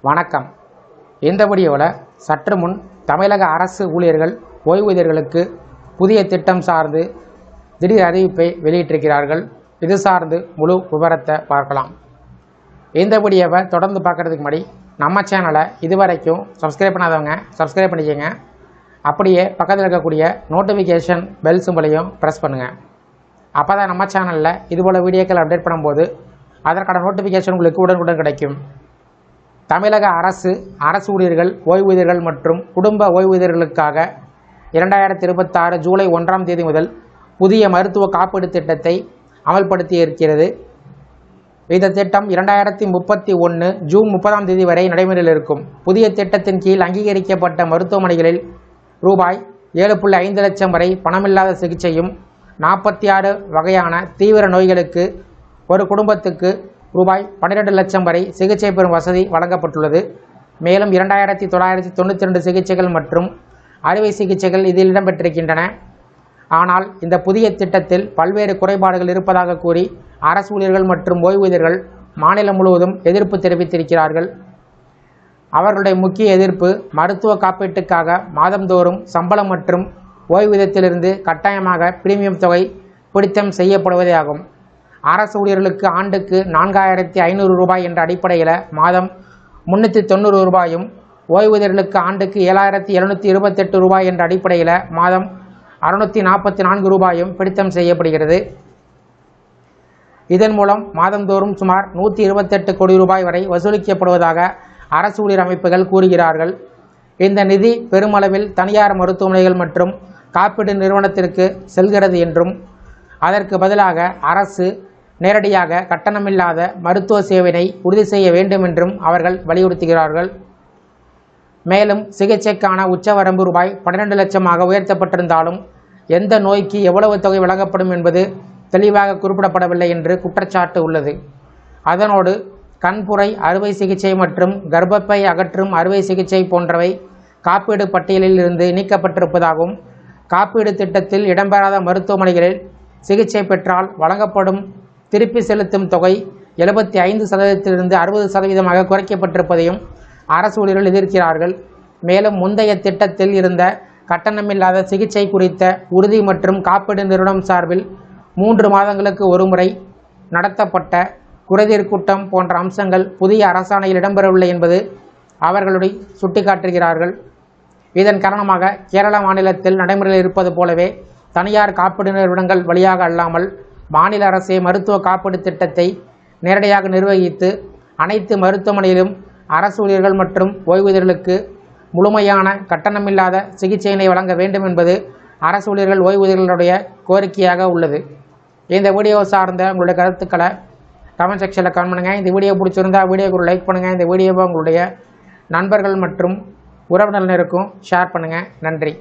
வணக்கம். இந்த வீடியோவில் சற்று முன் தமிழக அரசு ஊழியர்கள் ஓய்வூதியர்களுக்கு புதிய திட்டம் சார்ந்து திடீர் அறிவிப்பை வெளியிட்டிருக்கிறார்கள். இது சார்ந்து முழு விவரத்தை பார்க்கலாம். இந்த வீடியோவை தொடர்ந்து பார்க்குறதுக்கு முன்னாடி நம்ம சேனலை இதுவரைக்கும் சப்ஸ்கிரைப் பண்ணாதவங்க சப்ஸ்கிரைப் பண்ணிக்கோங்க. அப்படியே பக்கத்தில் இருக்கக்கூடிய நோட்டிஃபிகேஷன் பெல் சிம்பலையும் ப்ரெஸ் பண்ணுங்கள். அப்போ தான் நம்ம சேனலில் இதுபோல் வீடியோக்கள் அப்டேட் பண்ணும்போது அதற்கான நோட்டிஃபிகேஷன் உங்களுக்கு உடனுக்குடன் கிடைக்கும். தமிழக அரசு ஊழியர்கள் ஓய்வூதியர்கள் மற்றும் குடும்ப ஓய்வூதியர்களுக்காக 2026 ஜூலை 1ஆம் தேதி முதல் புதிய மருத்துவ காப்பீடு திட்டத்தை அமல்படுத்தி இருக்கிறது. இந்த திட்டம் 2031 ஜூன் 30ஆம் தேதி வரை நடைமுறையில் இருக்கும். புதிய திட்டத்தின் கீழ் அங்கீகரிக்கப்பட்ட மருத்துவமனைகளில் ரூபாய் 7.5 லட்சம் வரை பணமில்லாத சிகிச்சையும் 46 வகையான தீவிர நோய்களுக்கு ஒரு குடும்பத்துக்கு ரூபாய் 12 லட்சம் வரை சிகிச்சை பெறும் வசதி வழங்கப்பட்டுள்ளது. மேலும் 2992 சிகிச்சைகள் மற்றும் அறுவை சிகிச்சைகள் இதில் இடம்பெற்றிருக்கின்றன. ஆனால் இந்த புதிய திட்டத்தில் பல்வேறு குறைபாடுகள் இருப்பதாக கூறி அரசு ஊழியர்கள் மற்றும் ஓய்வூதியர்கள் மாநிலம் முழுவதும் எதிர்ப்பு தெரிவித்திருக்கிறார்கள். அவர்களுடைய முக்கிய எதிர்ப்பு மருத்துவ காப்பீட்டுக்காக மாதந்தோறும் சம்பளம் மற்றும் ஓய்வூதியத்திலிருந்து கட்டாயமாக பிரீமியம் தொகை பிடித்தம் செய்யப்படுவதே ஆகும். அரசு ஊழியர்களுக்கு ஆண்டுக்கு 4500 ரூபாய் என்ற அடிப்படையில் மாதம் 390 ரூபாயும், ஓய்வூதியர்களுக்கு ஆண்டுக்கு 7728 ரூபாய் என்ற அடிப்படையில் மாதம் 644 ரூபாயும் பிடித்தம் செய்யப்படுகிறது. இதன் மூலம் மாதந்தோறும் சுமார் 128 கோடி ரூபாய் வரை வசூலிக்கப்படுவதாக அரசு ஊழியர் அமைப்புகள் கூறுகிறார்கள். இந்த நிதி பெருமளவில் தனியார் மருத்துவமனைகள் மற்றும் காப்பீடு நிறுவனத்திற்கு செல்கிறது என்றும் அதற்கு பதிலாக அரசு நேரடியாக கட்டணமில்லாத மருத்துவ சேவையை உறுதி செய்ய வேண்டும் என்றும் அவர்கள் வலியுறுத்துகிறார்கள். மேலும் சிகிச்சைக்கான உச்சவரம்பு ரூபாய் 12 லட்சமாக உயர்த்தப்பட்டிருந்தாலும் எந்த நோய்க்கு எவ்வளவு தொகை வழங்கப்படும் என்பது தெளிவாக குறிப்பிடப்படவில்லை என்று குற்றச்சாட்டு உள்ளது. அதனோடு கண்புரை அறுவை சிகிச்சை மற்றும் கர்ப்பப்பை அகற்றும் அறுவை சிகிச்சை போன்றவை காப்பீடு பட்டியலில் இருந்து நீக்கப்பட்டிருப்பதாகவும், காப்பீடு திட்டத்தில் இடம்பெறாத மருத்துவமனைகளில் சிகிச்சை பெற்றால் வழங்கப்படும் திருப்பி செலுத்தும் தொகை 75% 60% குறைக்கப்பட்டிருப்பதையும் அரசு ஊழியர்கள் எதிர்க்கிறார்கள். மேலும் முந்தைய திட்டத்தில் இருந்த கட்டணமில்லாத சிகிச்சை குறித்த உறுதி மற்றும் காப்பீடு நிறுவனம் சார்பில் 3 மாதங்களுக்கு ஒருமுறை நடத்தப்பட்ட குறைதீர் கூட்டம் போன்ற அம்சங்கள் புதிய அரசாணையில் இடம்பெறவில்லை என்பது அவர்களுடைய சுட்டிக்காட்டுகிறார்கள். இதன் காரணமாக கேரள மாநிலத்தில் நடைமுறையில் இருப்பது போலவே தனியார் காப்பீடு நிறுவனங்கள் வழியாக அல்லாமல் மாநில அரசே மருத்துவ காப்பீடு திட்டத்தை நேரடியாக நிர்வகித்து அனைத்து மருத்துவமனையிலும் அரசு ஊழியர்கள் மற்றும் ஓய்வூதியர்களுக்கு முழுமையான கட்டணமில்லாத சிகிச்சையினை வழங்க வேண்டும் என்பது அரசு ஊழியர்கள் ஓய்வூதியர்களுடைய கோரிக்கையாக உள்ளது. இந்த வீடியோ சார்ந்த உங்களுடைய கருத்துக்களை கமெண்ட் செக்ஷனில் கமெண்ட் பண்ணுங்கள். இந்த வீடியோ பிடிச்சிருந்தால் வீடியோக்கு ஒரு லைக் பண்ணுங்கள். இந்த வீடியோவை உங்களுடைய நண்பர்கள் மற்றும் உறவினர்களுக்கும் ஷேர் பண்ணுங்கள். நன்றி.